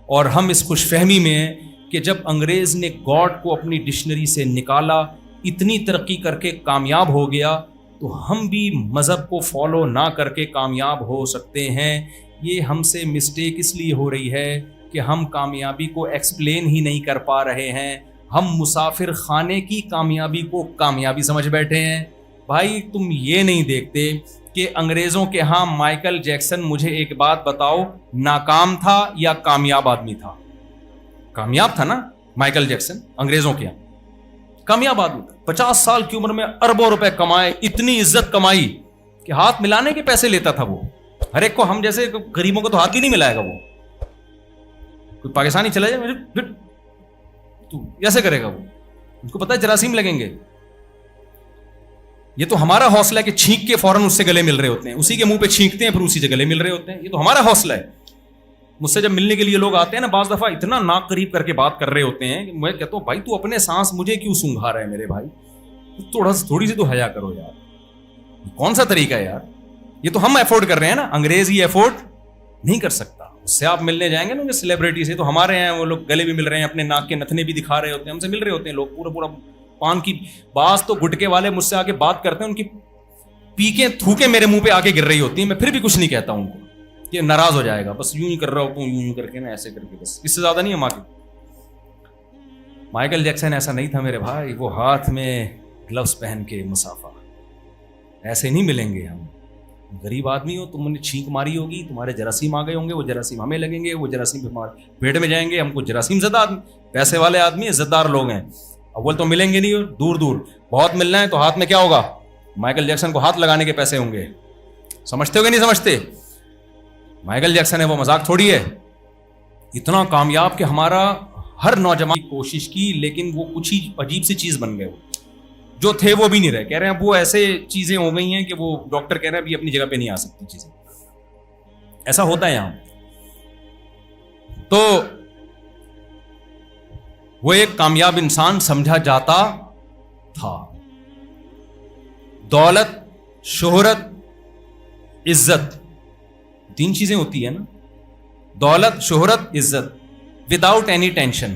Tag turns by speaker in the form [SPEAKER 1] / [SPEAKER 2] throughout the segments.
[SPEAKER 1] اور ہم اس خوش فہمی میں ہیں کہ جب انگریز نے گاڈ کو اپنی ڈکشنری سے نکالا، اتنی ترقی کر کے کامیاب ہو گیا، تو ہم بھی مذہب کو فالو نہ کر کے کامیاب ہو سکتے ہیں۔ یہ ہم سے مسٹیک اس لیے ہو رہی ہے کہ ہم کامیابی کو ایکسپلین ہی نہیں کر پا رہے ہیں، ہم مسافر خانے کی کامیابی کو کامیابی سمجھ بیٹھے ہیں۔ بھائی تم یہ نہیں دیکھتے کہ انگریزوں کے ہاں مائیکل جیکسن، مجھے ایک بات بتاؤ، ناکام تھا یا کامیاب آدمی تھا؟ کامیاب تھا نا مائیکل جیکسن، انگریزوں کے ہاں کامیاب آدمی تھا۔ 50 سال کی عمر میں اربوں روپے کمائے، اتنی عزت کمائی کہ ہاتھ ملانے کے پیسے لیتا تھا وہ ہر ایک کو۔ ہم جیسے غریبوں کو تو ہاتھ ہی نہیں ملائے گا وہ۔ کوئی پاکستانی چلا جائے تو ایسے کرے گا وہ، اس کو پتا ہے جراثیم لگیں گے۔ یہ تو ہمارا حوصلہ ہے کہ چھینک کے فوراً اس سے گلے مل رہے ہوتے ہیں، اسی کے منہ پہ چھینکتے ہیں پھر اسی سے گلے مل رہے ہوتے ہیں۔ یہ تو ہمارا حوصلہ ہے۔ مجھ سے جب ملنے کے لیے لوگ آتے ہیں نا، بعض دفعہ اتنا ناک قریب کر کے بات کر رہے ہوتے ہیں کہ میں کہتا ہوں بھائی تو اپنے سانس مجھے کیوں سونگھا رہا ہے میرے بھائی، تھوڑی سی تو حیا کرو یار۔ کون سا طریقہ ہے یار؟ یہ تو ہم ایفورڈ کر رہے ہیں نا، انگریز یہ ایفورڈ نہیں کر سکتا۔ اس سے آپ ملنے جائیں گے نا سیلیبریٹی سے، تو ہمارے یہاں وہ لوگ گلے بھی مل رہے ہیں، اپنے ناک کے نتنے بھی دکھا رہے ہوتے ہیں، ہم سے مل رہے ہوتے ہیں لوگ پورا پان کی۔ بعض تو گٹکے والے مجھ سے آ کے بات کرتے ہیں، ان کی پیکیں تھوکیں میرے منہ پہ آ کے گر رہی ہوتی ہیں، میں پھر بھی کچھ نہیں کہتا ہوں ان کو کہ ناراض ہو جائے گا، بس یوں ہی کر رہا ہوتا ہوں، یوں کر کے نا ایسے کر کے، بس اس سے زیادہ نہیں ہے ماں کے۔ مائیکل جیکسن ایسا نہیں تھا میرے بھائی، وہ ہاتھ میں گلوز پہن کے مسافہ، ایسے نہیں ملیں گے ہم۔ غریب آدمی ہو، تم نے چھینک ماری ہوگی، تمہارے جراثیم آ گئے ہوں گے، وہ جراثیم ہمیں لگیں گے، وہ جراثیم ہمارے پیٹ میں جائیں گے، ہم کو جراثیم زدہ آدمی، پیسے والے آدمی، عزت دار لوگ ہیں، اول تو ملیں گے نہیں، دور دور بہت ملنا ہے تو ہاتھ میں کیا ہوگا؟ مائیکل جیکسن کو ہاتھ لگانے کے پیسے ہوں گے۔ سمجھتے ہو کہ نہیں سمجھتے؟ مائیکل جیکسن ہے وہ مذاق تھوڑی ہے۔ اتنا کامیاب کہ ہمارا ہر نوجوان کوشش کی، لیکن وہ کچھ ہی عجیب سی چیز بن گئے، جو تھے وہ بھی نہیں رہے۔ کہہ رہے ہیں اب وہ ایسے چیزیں ہو گئی ہیں کہ وہ ڈاکٹر کہہ رہے ہیں ابھی اپنی جگہ پہ نہیں آ سکتی چیزیں۔ ایسا ہوتا ہے یہاں۔ تو وہ ایک کامیاب انسان سمجھا جاتا تھا۔ دولت، شہرت، عزت، تین چیزیں ہوتی ہیں نا، دولت، شہرت، عزت، وداؤٹ اینی ٹینشن۔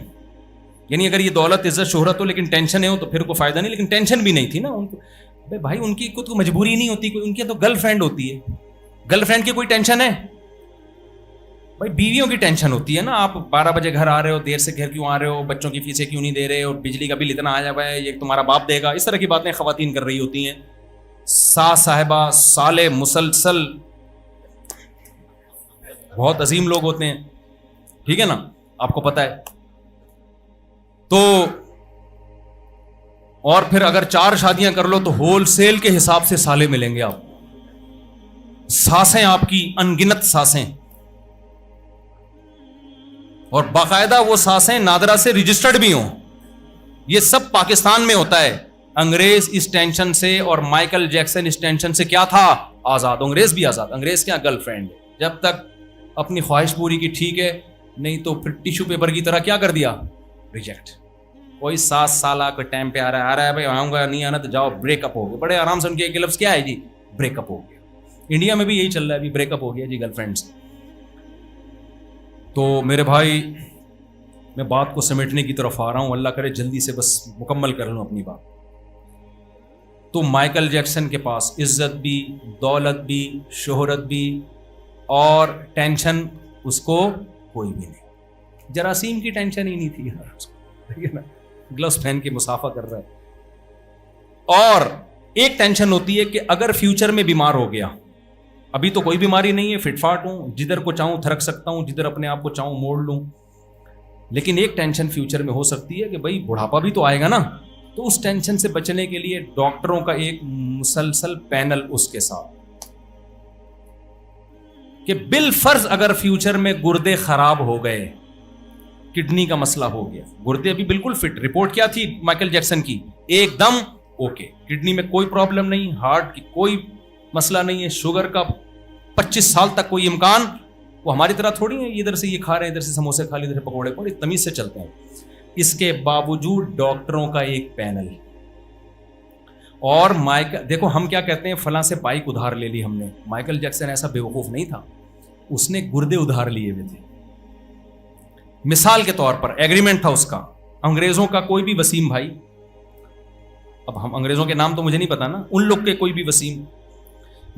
[SPEAKER 1] یعنی اگر یہ دولت، عزت، شہرت ہو لیکن ٹینشن ہو تو پھر کوئی فائدہ نہیں، لیکن ٹینشن بھی نہیں تھی نا ان کو۔ ابے بھائی ان کی کوئی مجبوری نہیں ہوتی، ان کی تو گرل فرینڈ ہوتی ہے، گرل فرینڈ کی کوئی ٹینشن ہے؟ بھائی بیویوں کی ٹینشن ہوتی ہے نا، آپ 12 بجے گھر آ رہے ہو، دیر سے گھر کیوں آ رہے ہو، بچوں کی فیسیں کیوں نہیں دے رہے، اور بجلی کا بل اتنا آیا ہوا ہے، یہ تمہارا باپ دے گا، اس طرح کی باتیں خواتین کر رہی ہوتی ہیں۔ ساس صاحبہ سالے مسلسل بہت عظیم لوگ ہوتے ہیں، ٹھیک ہے نا، آپ کو پتہ ہے۔ تو اور پھر اگر 4 شادیاں کر لو تو ہول سیل کے حساب سے سالے ملیں گے آپ، ساسیں آپ کی انگنت ساسیں، اور باقاعدہ وہ ساسیں نادرا سے رجسٹرڈ بھی ہوں۔ یہ سب پاکستان میں ہوتا ہے۔ انگریز اس ٹینشن سے اور مائیکل جیکسن اس ٹینشن سے کیا تھا؟ آزاد۔ انگریز بھی آزاد۔ انگریز کیا گرل فرینڈ، جب تک اپنی خواہش پوری کی ٹھیک ہے، نہیں تو پھر ٹیشو پیپر کی طرح کیا کر دیا؟ ریجیکٹ۔ کوئی 7 سالہ کا ٹائم پہ آ رہا ہے بھائی آؤں گا، نہیں آنا تو جاؤ، بریک اپ ہو گیا۔ بڑے آرام سے ان کے ایک لفظ کیا ہے جی؟ بریک اپ ہو گیا۔ انڈیا میں بھی یہی چل رہا ہے، ابھی بریک اپ ہو گیا جی گرل فرینڈ سے۔ تو میرے بھائی میں بات کو سمیٹنے کی طرف آ رہا ہوں، اللہ کرے جلدی سے بس مکمل کر لوں اپنی بات۔ تو مائیکل جیکسن کے پاس عزت بھی، دولت بھی، شہرت بھی، اور ٹینشن اس کو کوئی بھی نہیں۔ جراثیم کی ٹینشن ہی نہیں تھی یار اس کو، ٹھیک ہے نا، گلوز پہن کے مسافہ کر رہا ہے۔ اور ایک ٹینشن ہوتی ہے کہ اگر فیوچر میں بیمار ہو گیا، ابھی تو کوئی بیماری نہیں ہے، فٹ فاٹ ہوں، جدھر کو چاہوں تھرک سکتا ہوں، جدھر اپنے آپ کو چاہوں موڑ لوں، لیکن ایک ٹینشن فیوچر میں ہو سکتی ہے کہ بھائی بڑھاپا بھی تو آئے گا نا۔ تو اس ٹینشن سے بچنے کے لیے ڈاکٹروں کا ایک مسلسل پینل اس کے ساتھ، کہ بالفرض اگر فیوچر میں گردے خراب ہو گئے، کڈنی کا مسئلہ ہو گیا، گردے ابھی بالکل فٹ، رپورٹ کیا تھی مائیکل جیکسن کی؟ ایک دم اوکے، کڈنی میں کوئی پرابلم نہیں، ہارٹ کی کوئی مسئلہ نہیں ہے، شوگر کا 25 سال تک کوئی امکان، وہ ہماری طرح تھوڑی ہے ادھر سے یہ کھا رہے ہیں، ادھر سے سموسے کھا لیے، ادھر سے پکوڑے، بڑی تمیز سے چلتے ہیں۔ اس کے باوجود ڈاکٹروں کا ایک پینل، اور دیکھو ہم کیا کہتے ہیں، فلاں سے بائک ادھار لے لی ہم نے، مائیکل جیکسن ایسا بیوقوف نہیں تھا، اس نے گردے ادھار لیے ہوئے تھے۔ مثال کے طور پر ایگریمنٹ تھا اس کا, انگریزوں کا کوئی بھی وسیم بھائی, اب ہم انگریزوں کے نام تو مجھے نہیں پتا نا, ان لوگ کے کوئی بھی وسیم,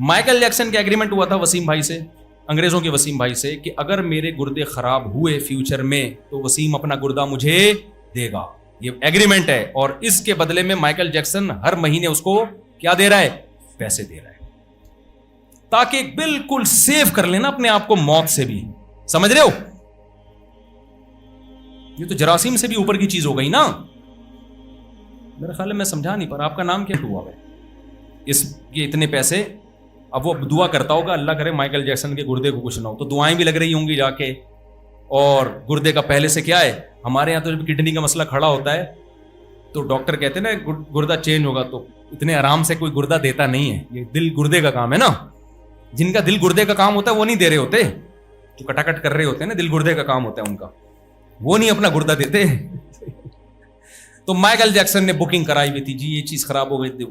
[SPEAKER 1] مائیکل جیکسن کا ایگریمنٹ ہوا تھا وسیم بھائی سے, انگریزوں کے وسیم بھائی سے, کہ اگر میرے گردے خراب ہوئے فیوچر میں تو وسیم اپنا گردہ مجھے دے گا. یہ ایگریمنٹ ہے, اور اس کے بدلے میں مائیکل جیکسن ہر مہینے اس کو کیا دے رہا ہے, پیسے دے رہا ہے, تاکہ بالکل سیو کر لینا اپنے آپ کو موت سے بھی. سمجھ رہے ہو؟ یہ تو جراثیم سے بھی اوپر کی چیز ہو گئی نا. میرا خیال ہے میں سمجھا نہیں, پر آپ کا نام کیا ہوا ہے اس یہ اتنے پیسے. اب وہ دعا کرتا ہوگا اللہ کرے مائیکل جیکسن کے گردے کو کچھ نہ ہو, تو دعائیں بھی لگ رہی ہوں گی جا کے. اور گردے کا پہلے سے کیا ہے, ہمارے یہاں تو جب کڈنی کا مسئلہ کھڑا ہوتا ہے تو ڈاکٹر کہتے ہیں نا گردہ چینج ہوگا, تو اتنے آرام سے کوئی گردہ دیتا نہیں ہے. یہ دل گردے کا کام ہے نا, جن کا دل گردے کا کام ہوتا ہے وہ نہیں دے رہے ہوتے, جو کٹا کٹ کر رہے ہوتے ہیں نا, دل گردے کا کام ہوتا ہے ان کا, وہ نہیں اپنا گردہ دیتے. تو مائیکل جیکسن نے بکنگ کرائی ہوئی تھی, جی یہ چیز خراب ہو گئی تھی,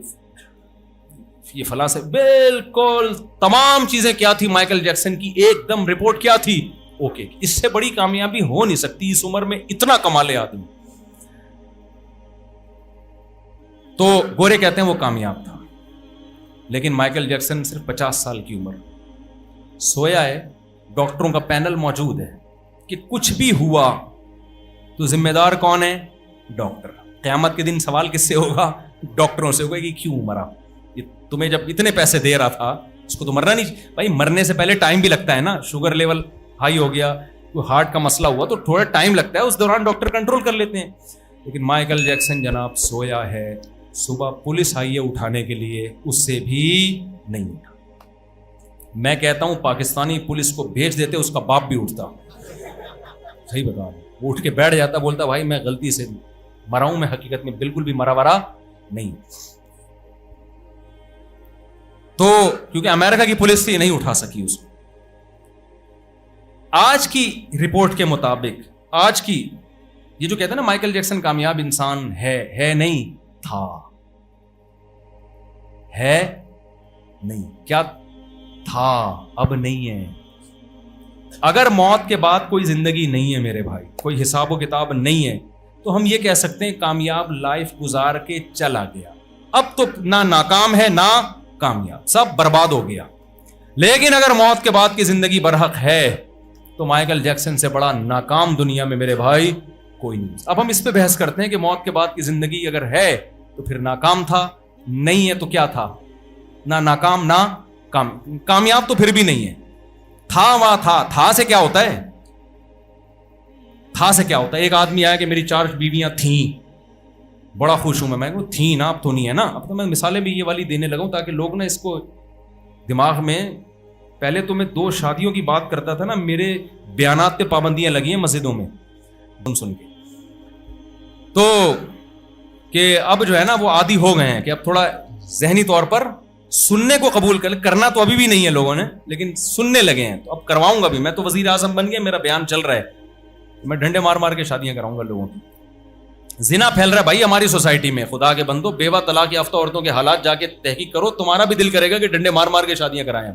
[SPEAKER 1] یہ فلاں سے, بالکل تمام چیزیں کیا تھی مائیکل جیکسن کی ایک دم رپورٹ کیا تھی, اوکے. اس سے بڑی کامیابی ہو نہیں سکتی اس عمر میں, اتنا کما لے آدمی. تو گورے کہتے ہیں وہ کامیاب تھا, لیکن مائیکل جیکسن صرف 50 سال کی عمر, سویا ہے, ڈاکٹروں کا پینل موجود ہے کہ کچھ بھی ہوا تو ذمہ دار کون ہے, ڈاکٹر. قیامت کے دن سوال کس سے ہوگا, ڈاکٹروں سے ہوگا کہ کیوں مرا, یہ تمہیں جب اتنے پیسے دے رہا تھا اس کو تو مرنا نہیں. بھائی مرنے سے پہلے ٹائم بھی لگتا ہے نا, شوگر لیول ہائی ہو گیا, کوئی ہارٹ کا مسئلہ ہوا تو تھوڑا ٹائم لگتا ہے, اس دوران ڈاکٹر کنٹرول کر لیتے ہیں. لیکن مائیکل جیکسن جناب سویا ہے, صبح پولیس آئی ہے اٹھانے کے لیے, اس سے بھی نہیں اٹھا. میں کہتا ہوں پاکستانی پولیس کو بھیج دیتے, اس کا باپ بھی اٹھتا. صحیح بتا رہا ہوں, وہ اٹھ کے بیٹھ جاتا, بولتا بھائی میں غلطی سے مرا ہوں, میں حقیقت میں بالکل بھی مرا ورا نہیں. تو کیونکہ امریکہ کی پولیس تھی, نہیں اٹھا سکی اس کو. آج کی رپورٹ کے مطابق, آج کی یہ جو کہتے ہیں نا مائیکل جیکسن کامیاب انسان ہے نہیں, تھا, ہے نہیں, کیا تھا, اب نہیں ہے. اگر موت کے بعد کوئی زندگی نہیں ہے میرے بھائی, کوئی حساب و کتاب نہیں ہے, تو ہم یہ کہہ سکتے ہیں کامیاب لائف گزار کے چلا گیا. اب تو نہ ناکام ہے نہ کامیاب, سب برباد ہو گیا. لیکن اگر موت کے بعد کی زندگی برحق ہے تو مائیکل جیکسن سے بڑا ناکام دنیا میں میرے بھائی کوئی نہیں. اب ہم اس پہ بحث کرتے ہیں کہ موت کے بعد کی زندگی اگر ہے تو پھر ناکام تھا, نہیں ہے تو کیا تھا, نہ ناکام نہ کامیاب, تو پھر بھی نہیں ہے. تھا وہاں تھا سے کیا ہوتا ہے, تھا سے کیا ہوتا ہے. ایک آدمی آیا کہ میری 4 بیویاں تھیں, بڑا خوش ہوں میں کہوں تھیں نا, اب تو نہیں ہے نا. اب تو میں مثالیں بھی یہ والی دینے لگا ہوں تاکہ لوگ نا اس کو دماغ میں, پہلے تو میں 2 شادیوں کی بات کرتا تھا نا, میرے بیانات پہ پابندیاں لگی ہیں مسجدوں میں سن کے, تو کہ اب جو ہے نا وہ عادی ہو گئے ہیں کہ اب تھوڑا ذہنی طور پر سننے کو قبول کرنا تو ابھی بھی نہیں ہے لوگوں نے, لیکن سننے لگے ہیں. تو اب کرواؤں گا بھی, میں تو وزیر اعظم بن گیا, میرا بیان چل رہا ہے, میں ڈنڈے مار مار کے شادیاں کراؤں گا لوگوں کی. زنا پھیل رہا ہے بھائی ہماری سوسائٹی میں, خدا کے بندو, بیوہ طلاق یافتہ عورتوں کے حالات جا کے تحقیق کرو, تمہارا بھی دل کرے گا کہ ڈنڈے مار مار کے شادیاں کرائیں.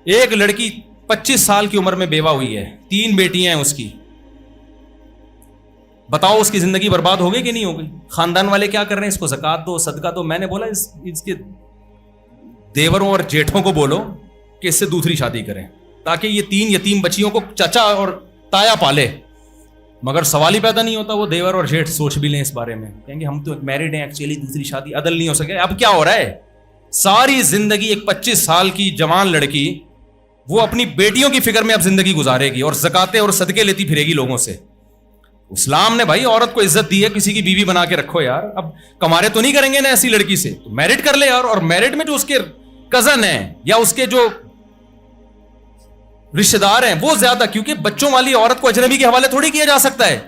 [SPEAKER 1] ایک لڑکی 25 سال کی عمر میں بیوہ ہوئی ہے, 3 بیٹیاں ہیں اس کی, بتاؤ اس کی زندگی برباد ہو گئی کہ نہیں ہو گئی؟ خاندان والے کیا کر رہے ہیں, اس کو زکات دو, صدقہ دو. میں نے بولا اس کے دیوروں اور جیٹھوں کو بولو کہ اس سے دوسری شادی کریں تاکہ یہ 3 یتیم بچیوں کو چچا اور تایا پالے. مگر سوال ہی پیدا نہیں ہوتا, وہ دیور اور جیٹھ سوچ بھی لیں اس بارے میں, کہیں گے ہم تو میرڈ ہیں ایکچولی, دوسری شادی عدل نہیں ہو سکے. اب کیا ہو رہا ہے, ساری زندگی ایک 25 سال کی جوان لڑکی وہ اپنی بیٹیوں کی فکر میں اب زندگی گزارے گی اور زکاتیں اور صدقے لیتی پھرے گی لوگوں سے. اسلام نے بھائی عورت کو عزت دی ہے, کسی کی بیوی بنا کے رکھو یار. اب کمارے تو نہیں کریں گے نا ایسی لڑکی سے, تو میرڈ کر لے یار. اور میرڈ میں جو اس کے کزن ہیں یا اس کے جو رشتے دار ہیں وہ زیادہ, کیونکہ بچوں والی عورت کو اجنبی کے حوالے تھوڑی کیا جا سکتا ہے.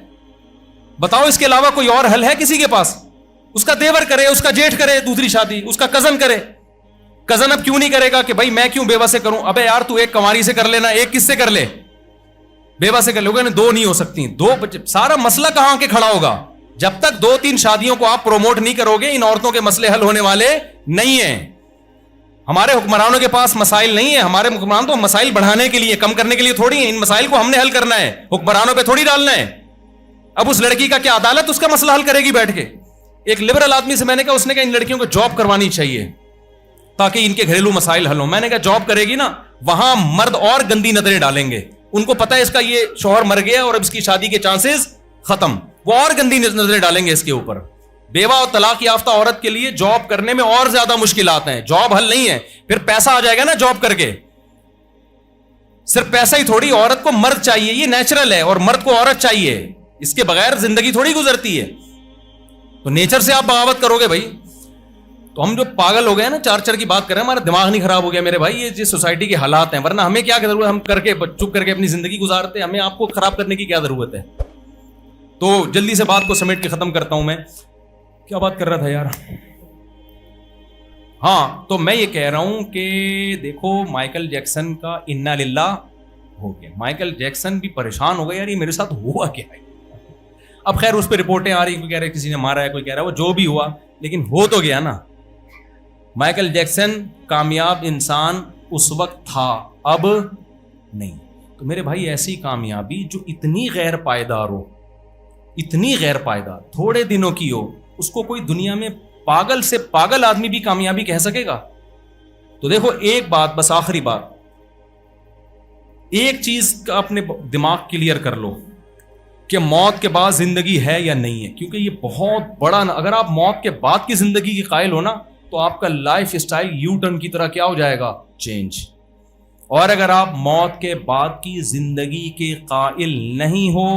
[SPEAKER 1] بتاؤ اس کے علاوہ کوئی اور حل ہے کسی کے پاس؟ اس کا دیور کرے, اس کا جیٹھ کرے دوسری شادی, اس کا کزن کرے. کزن اب کیوں نہیں کرے گا کہ بھائی میں کیوں بیوہ سے کروں؟ ابے یار تو ایک کنواری سے کر لینا, ایک کس سے کر لے, بیوہ سے کر لوگے نا, 2 نہیں ہو سکتی. 2 سارا مسئلہ کہاں کے کھڑا ہوگا جب تک 2-3 شادیوں کو آپ پروموٹ نہیں کرو گے. ان عورتوں کے مسئلے حل ہونے والے نہیں ہیں. ہمارے حکمرانوں کے پاس مسائل نہیں ہے. ہمارے حکمران تو مسائل بڑھانے کے لیے, کم کرنے کے لیے تھوڑی ہیں. ان مسائل کو ہم نے حل کرنا ہے, حکمرانوں پہ تھوڑی ڈالنا ہے. اب اس لڑکی کا کیا عدالت اس کا مسئلہ حل کرے گی بیٹھ کے؟ ایک لبرل آدمی سے میں نے کہا, اس نے کہا ان لڑکیوں کو جاب کروانی چاہیے تاکہ ان کے گھریلو مسائل حل ہوں. میں نے کہا جاب کرے گی نا, وہاں مرد اور گندی نظریں ڈالیں گے. ان کو پتا ہے اس کا یہ شوہر مر گیا اور اب اس کی شادی کے چانسز ختم, وہ اور گندی نظریں ڈالیں گے اس کے اوپر. بیوہ اور طلاق یافتہ عورت کے لیے جاب کرنے میں اور زیادہ مشکلات ہیں. جاب حل نہیں ہے, پھر پیسہ آ جائے گا نا جاب کر کے. صرف پیسہ ہی تھوڑی, عورت کو مرد چاہیے, یہ نیچرل ہے, اور مرد کو عورت چاہیے. اس کے بغیر زندگی تھوڑی گزرتی ہے. تو نیچر سے آپ بغاوت کرو گے بھائی. تو ہم جو پاگل ہو گئے نا, چار کی بات کر رہے ہیں, ہمارا دماغ نہیں خراب ہو گیا میرے بھائی. یہ جس سوسائٹی کے حالات ہیں, ورنہ ہمیں کیا ضرورت ہے, ہم کر کے چپ کر کے اپنی زندگی گزارتے, ہمیں آپ کو خراب کرنے کی کیا ضرورت ہے. تو جلدی سے بات کو سمیٹ کے ختم کرتا ہوں. میں کیا بات کر رہا تھا یار؟ ہاں, تو میں یہ کہہ رہا ہوں کہ دیکھو مائیکل جیکسن کا انا للہ ہو گیا. مائیکل جیکسن بھی پریشان ہو گیا یار, یہ میرے ساتھ ہوا کیا ہے. اب خیر اس پہ رپورٹیں آ رہی, کوئی کہہ رہا ہے کسی نے مارا ہے, کوئی کہہ رہا ہے, وہ جو بھی ہوا لیکن ہو تو گیا نا. مائیکل جیکسن کامیاب انسان اس وقت تھا, اب نہیں. تو میرے بھائی ایسی کامیابی جو اتنی غیر پائیدار ہو, اتنی غیر پائیدار, تھوڑے دنوں کی ہو, اس کو کوئی دنیا میں پاگل سے پاگل آدمی بھی کامیابی کہہ سکے گا؟ تو دیکھو ایک بات, بس آخری بات, ایک چیز کا اپنے دماغ کلیئر کر لو کہ موت کے بعد زندگی ہے یا نہیں ہے. کیونکہ یہ بہت بڑا, اگر آپ موت کے بعد کی زندگی کی قائل ہو نا, تو آپ کا لائف اسٹائل یو ٹرن کی طرح کیا ہو جائے گا, چینج. اور اگر آپ موت کے بعد کی زندگی کے قائل نہیں ہو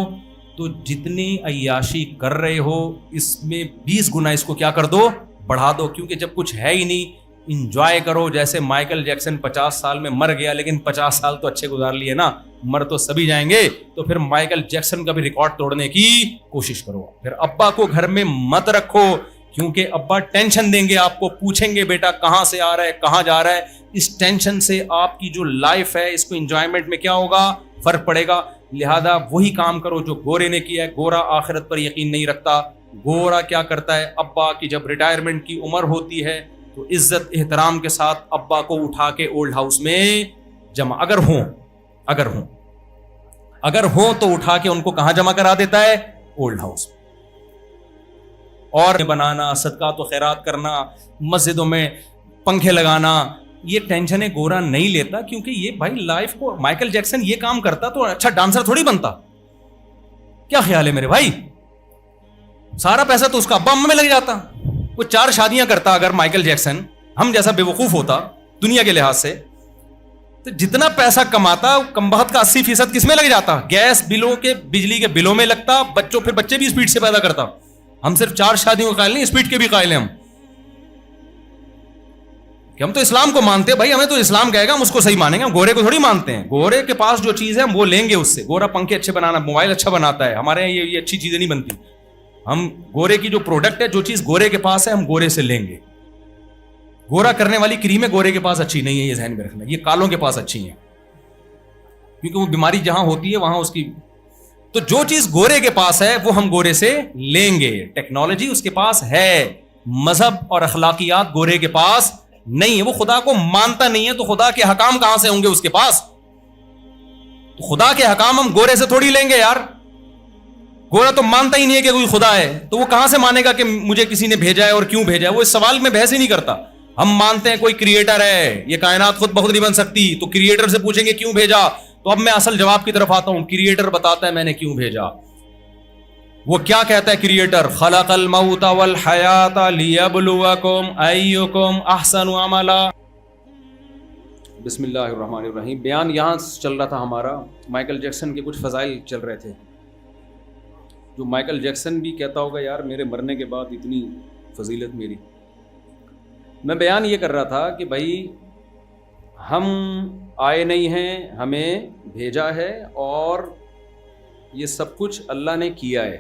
[SPEAKER 1] تو جتنی عیاشی کر رہے ہو اس میں 20 گنا اس کو کیا کر دو, بڑھا دو. کیونکہ جب کچھ ہے ہی نہیں, انجوائے کرو. جیسے مائیکل جیکسن 50 سال میں مر گیا, لیکن 50 سال تو اچھے گزار لیے نا, مر تو سبھی جائیں گے. تو پھر مائیکل جیکسن کا بھی ریکارڈ توڑنے کی کوشش کرو. پھر ابا کو گھر میں مت رکھو, کیونکہ ابا ٹینشن دیں گے آپ کو, پوچھیں گے بیٹا کہاں سے آ رہا ہے, کہاں جا رہا ہے. اس ٹینشن سے آپ کی جو لائف ہے اس کو انجوائمنٹ میں کیا ہوگا, فرق پڑے گا. لہذا وہی کام کرو جو گورے نے کیا ہے. گورا آخرت پر یقین نہیں رکھتا. گورا کیا کرتا ہے, ابا کی جب ریٹائرمنٹ کی عمر ہوتی ہے تو عزت احترام کے ساتھ ابا کو اٹھا کے اولڈ ہاؤس میں جمع, اگر ہوں تو اٹھا کے ان کو کہاں جمع کرا دیتا ہے, اولڈ ہاؤس. اور بنانا, صدقات و خیرات کرنا, مسجدوں میں پنکھے لگانا, یہ ٹینشنیں گورا نہیں لیتا. کیونکہ یہ بھائی لائف کو, مائیکل جیکسن یہ کام کرتا تو اچھا ڈانسر تھوڑی بنتا. کیا خیال ہے میرے بھائی؟ سارا پیسہ تو اس کا ابا اما میں لگ جاتا. وہ 4 شادیاں کرتا اگر مائیکل جیکسن ہم جیسا بے وقوف ہوتا دنیا کے لحاظ سے, تو جتنا پیسہ کماتا کم بخت کا 80% کس میں لگ جاتا, گیس بلوں کے, بجلی کے بلوں میں لگتا. پھر بچے بھی اسپیڈ سے پیدا کرتا. ہم صرف 4 شادیوں کے قائل نہیں, اسپیڈ کے بھی قائل ہیں ہم. کہ ہم تو اسلام کو مانتے ہیں بھائی, ہمیں تو اسلام کہے گا ہم اس کو صحیح مانیں گے. ہم گورے کو تھوڑی مانتے ہیں. گورے کے پاس جو چیز ہے ہم وہ لیں گے اس سے. گورا پنکھے اچھے بنانا, موبائل اچھا بناتا ہے, ہمارے یہاں یہ اچھی چیزیں نہیں بنتی. ہم گورے کی جو پروڈکٹ ہے, جو چیز گورے کے پاس ہے ہم گورے سے لیں گے. گورا کرنے والی کریمیں گورے کے پاس اچھی نہیں ہے, یہ ذہن میں رکھنا. یہ کالوں کے پاس اچھی ہیں, کیونکہ وہ بیماری جہاں ہوتی ہے وہاں اس کی. تو جو چیز گورے کے پاس ہے وہ ہم گورے سے لیں گے. ٹیکنالوجی اس کے پاس ہے, مذہب اور اخلاقیات گورے کے پاس نہیں ہے. وہ خدا کو مانتا نہیں ہے تو خدا کے حکام کہاں سے ہوں گے اس کے پاس؟ تو خدا کے حکام ہم گورے سے تھوڑی لیں گے یار. گورا تو مانتا ہی نہیں ہے کہ کوئی خدا ہے, تو وہ کہاں سے مانے گا کہ مجھے کسی نے بھیجا ہے اور کیوں بھیجا ہے؟ وہ اس سوال میں بحث ہی نہیں کرتا. ہم مانتے ہیں کوئی کریٹر ہے, یہ کائنات خود بخود نہیں بن سکتی, تو کریٹر سے پوچھیں گے کیوں بھیجا. تو اب میں اصل جواب کی طرف آتا ہوں. کریٹر بتاتا ہے میں نے کیوں بھیجا. وہ کیا کہتا ہے کریٹر؟ خلق الموت والحیات لیبلوکم ایکم احسن عملا. بسم اللہ الرحمن الرحیم. بیان یہاں چل رہا تھا ہمارا, مائیکل جیکسن کے کچھ فضائل چل رہے تھے, جو مائیکل جیکسن بھی کہتا ہوگا یار میرے مرنے کے بعد اتنی فضیلت میری. میں بیان یہ کر رہا تھا کہ بھائی ہم آئے نہیں ہیں, ہمیں بھیجا ہے, اور یہ سب کچھ اللہ نے کیا ہے.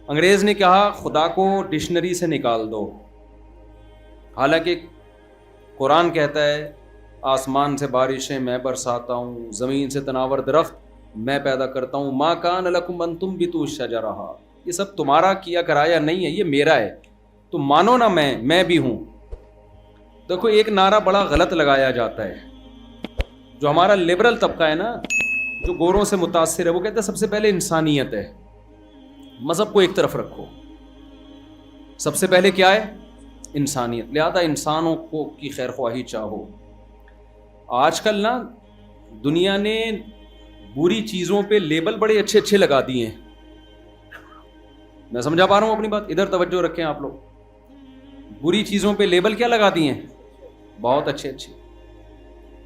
[SPEAKER 1] انگریز نے کہا خدا کو ڈکشنری سے نکال دو, حالانکہ قرآن کہتا ہے آسمان سے بارشیں میں برساتا ہوں, زمین سے تناور درخت میں پیدا کرتا ہوں. ما کان لکم ان تنبتوا الشجرہ, یہ سب تمہارا کیا کرایا نہیں ہے, یہ میرا ہے. تو مانو نا میں بھی ہوں. تو دیکھو ایک نعرہ بڑا غلط لگایا جاتا ہے, جو ہمارا لبرل طبقہ ہے نا, جو گوروں سے متاثر ہے, وہ کہتے ہیں سب سے پہلے انسانیت ہے, مذہب کو ایک طرف رکھو. سب سے پہلے کیا ہے؟ انسانیت. لہذا انسانوں کو کی خیر خواہی چاہو. آج کل نا دنیا نے بری چیزوں پہ لیبل بڑے اچھے اچھے لگا دیے ہیں. میں سمجھا پا رہا ہوں اپنی بات؟ ادھر توجہ رکھیں آپ لوگ. بری چیزوں پہ لیبل کیا لگا دیے ہیں؟ بہت اچھے اچھے.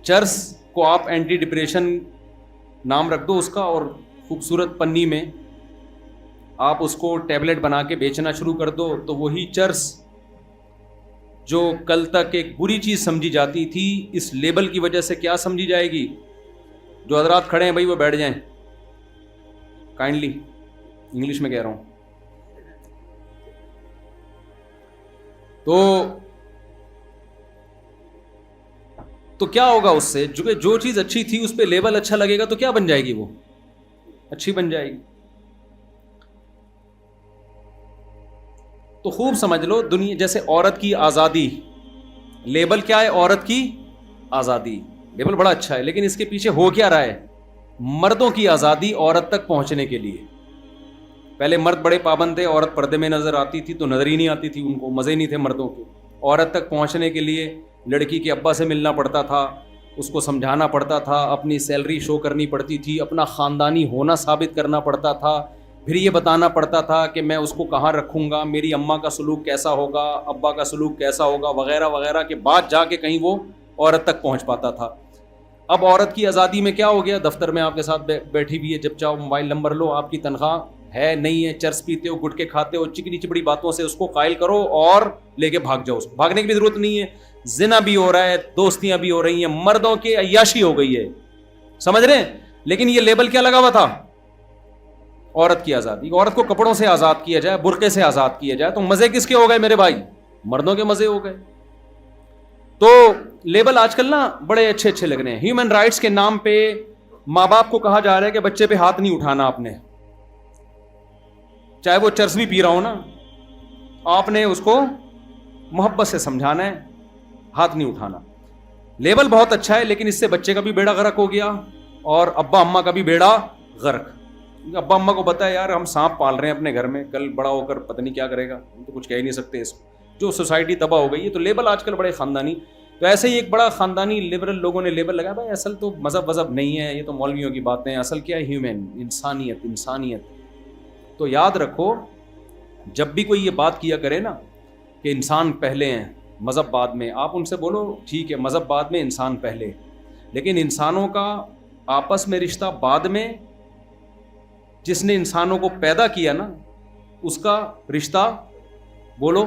[SPEAKER 1] چرس کو آپ اینٹی ڈپریشن نام رکھ دو اس کا, اور خوبصورت پنی میں آپ اس کو ٹیبلٹ بنا کے بیچنا شروع کر دو, تو وہی چرس جو کل تک ایک بری چیز سمجھی جاتی تھی, اس لیبل کی وجہ سے کیا سمجھی جائے گی؟ جو حضرات کھڑے ہیں بھائی وہ بیٹھ جائیں کائنڈلی, انگلش میں کہہ رہا ہوں. تو کیا ہوگا اس سے؟ جو چیز اچھی تھی اس پہ لیبل اچھا لگے گا تو کیا بن جائے گی؟ وہ اچھی بن جائے گی. تو خوب سمجھ لو, دنیا جیسے عورت کی آزادی, لیبل کیا ہے؟ عورت کی آزادی. لیبل بڑا اچھا ہے, لیکن اس کے پیچھے ہو کیا رہا ہے؟ مردوں کی آزادی عورت تک پہنچنے کے لیے. پہلے مرد بڑے پابند تھے, عورت پردے میں نظر آتی تھی تو نظر ہی نہیں آتی تھی, ان کو مزے نہیں تھے مردوں کے. عورت تک پہنچنے کے لیے لڑکی کے ابا سے ملنا پڑتا تھا, اس کو سمجھانا پڑتا تھا, اپنی سیلری شو کرنی پڑتی تھی, اپنا خاندانی ہونا ثابت کرنا پڑتا تھا, پھر یہ بتانا پڑتا تھا کہ میں اس کو کہاں رکھوں گا, میری اماں کا سلوک کیسا ہوگا, ابا کا سلوک کیسا ہوگا, وغیرہ وغیرہ کے بعد جا کے کہیں وہ عورت تک پہنچ پاتا تھا. اب عورت کی آزادی میں کیا ہو گیا؟ دفتر میں آپ کے ساتھ بیٹھی ہوئی ہے, جب چاہو موبائل نمبر لو, آپ کی تنخواہ ہے نہیں ہے, چرس پیتے ہو, گٹکے کھاتے ہو, چکنی چپڑی باتوں سے اس کو قائل کرو اور لے کے بھاگ جاؤ. اس کو بھاگنے کی بھی ضرورت نہیں ہے, زنا بھی ہو رہا ہے, دوستیاں بھی ہو رہی ہیں, مردوں کی عیاشی ہو گئی ہے, سمجھ رہے ہیں؟ لیکن یہ لیبل کیا لگا ہوا تھا؟ عورت کی آزادی. عورت کو کپڑوں سے آزاد کیا جائے, برقعے سے آزاد کیا جائے, تو مزے کس کے ہو گئے میرے بھائی؟ مردوں کے مزے ہو گئے. تو لیبل آج کل نا بڑے اچھے اچھے لگ رہے ہیں. ہیومن رائٹس کے نام پہ ماں باپ کو کہا جا رہا ہے کہ بچے پہ ہاتھ نہیں اٹھانا آپ نے, چاہے وہ چرس بھی پی رہا ہو نا, آپ نے اس کو محبت سے سمجھانا ہے, ہاتھ نہیں اٹھانا. لیبل بہت اچھا ہے, لیکن اس سے بچے کا بھی بیڑا غرق ہو گیا اور ابا اماں کا بھی بیڑا غرق. ابا اماں کو پتا ہے یار ہم سانپ پال رہے ہیں اپنے گھر میں, کل بڑا ہو کر پتہ نہیں کیا کرے گا, ہم تو کچھ کہہ ہی نہیں سکتے اس کو. جو سوسائٹی تباہ ہو گئی ہے, تو لیبل آج کل بڑے خاندانی. تو ایسے ہی ایک بڑا خاندانی لبرل لوگوں نے لیبل لگایا, بھائی اصل تو مذہب نہیں ہے, یہ تو مولویوں کی باتیں ہیں, اصل کیا ہے؟ ہیومن, انسانیت, انسانیت. تو یاد رکھو, جب بھی کوئی یہ بات کیا کرے نا کہ انسان پہلے ہیں مذہب بعد میں, آپ ان سے بولو ٹھیک ہے مذہب بعد میں, انسان پہلے, لیکن انسانوں کا آپس میں رشتہ بعد میں. جس نے انسانوں کو پیدا کیا نا, اس کا رشتہ بولو.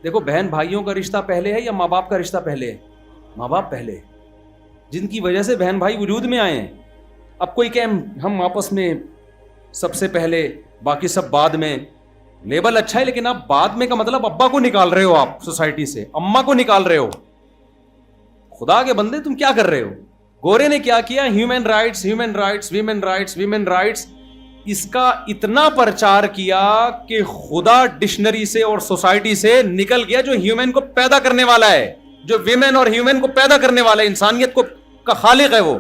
[SPEAKER 1] دیکھو بہن بھائیوں کا رشتہ پہلے ہے یا ماں باپ کا رشتہ پہلے ہے؟ ماں باپ پہلے, جن کی وجہ سے بہن بھائی وجود میں آئے ہیں. اب کوئی کہ ہم آپس میں سب سے پہلے باقی سب بعد میں. لیبل اچھا ہے, لیکن آپ بعد میں کا مطلب ابا کو نکال رہے ہو, آپ سوسائٹی سے اماں کو نکال رہے ہو. خدا کے بندے تم کیا کر رہے ہو؟ گورے نے کیا کیا؟ Human rights, human rights, women rights, women rights, اس کا اتنا پرچار کیا کہ خدا ڈکشنری سے اور سوسائٹی سے نکل گیا. جو ہیومن کو پیدا کرنے والا ہے, جو ویمن اور ہیومن کو پیدا کرنے والا ہے, انسانیت کو کا خالق ہے, وہ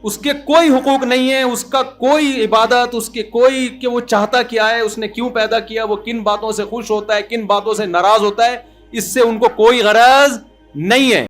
[SPEAKER 1] اس کے کوئی حقوق نہیں ہے, اس کا کوئی عبادت, اس کے کوئی کہ وہ چاہتا کیا ہے, اس نے کیوں پیدا کیا, وہ کن باتوں سے خوش ہوتا ہے, کن باتوں سے ناراض ہوتا ہے, اس سے ان کو کوئی غرض نہیں ہے.